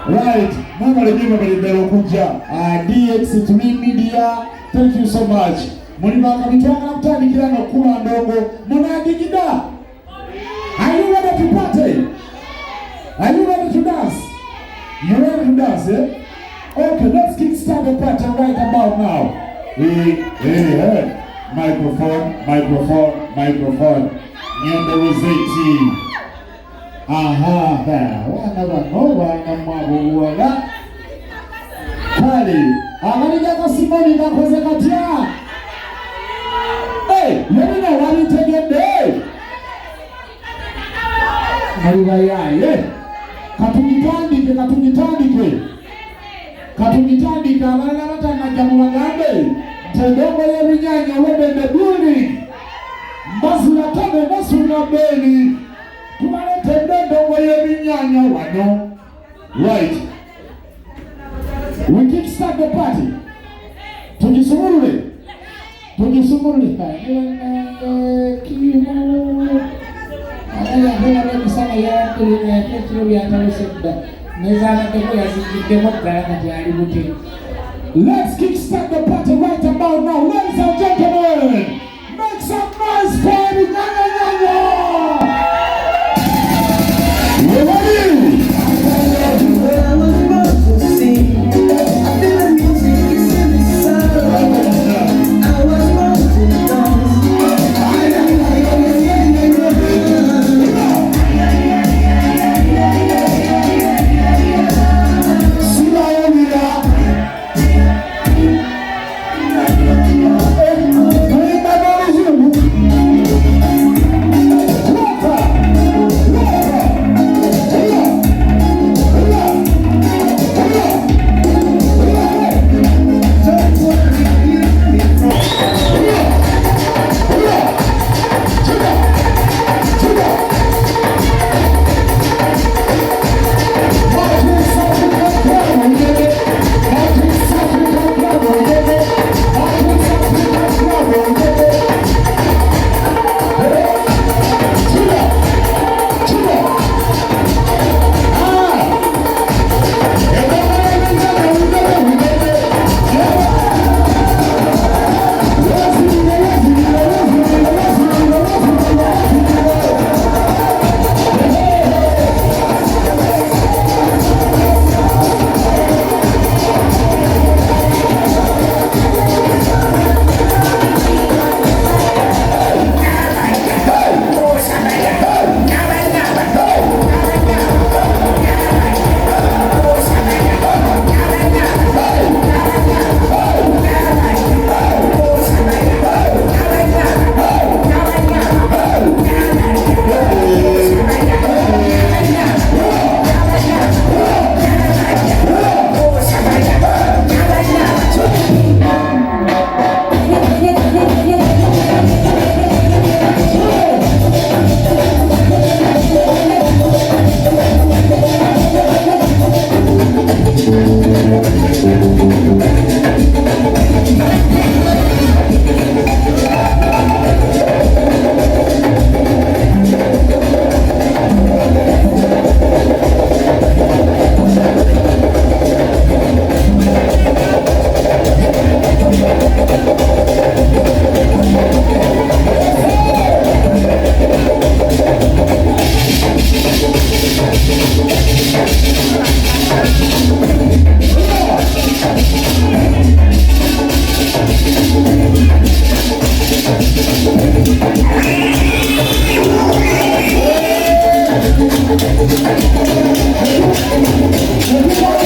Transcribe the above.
Right, mama legema balibero kuja. DX3 Media, thank you so much. Mulima kabitwanga na mtandikira no kuma ndongo. Munagigida. Are you ready to party? Are you ready to dance? You ready to dance, eh? Okay, let's kick start the party right about now. Hey. Microphone. Nyende wezeti. Aha, wana mwabuwana. Kali, amalija kasimoni kakoze katia. Hey, yemina wali tegede. Mariwayaye. Katungitandike abana batanga mu bagambe. Tendongo ya binyanya webende building. Masuna beli. Tumane tendongo ya binyanya wano. Right. We kick start the party. Tujisumurule. Sana ya kilo ya tawisenda. Mezana keko ya sikidemo kana tayari buti. Let's kick start the party right about now, ladies and gentlemen. Make some noise for the Nyanya. You ready? Thank you.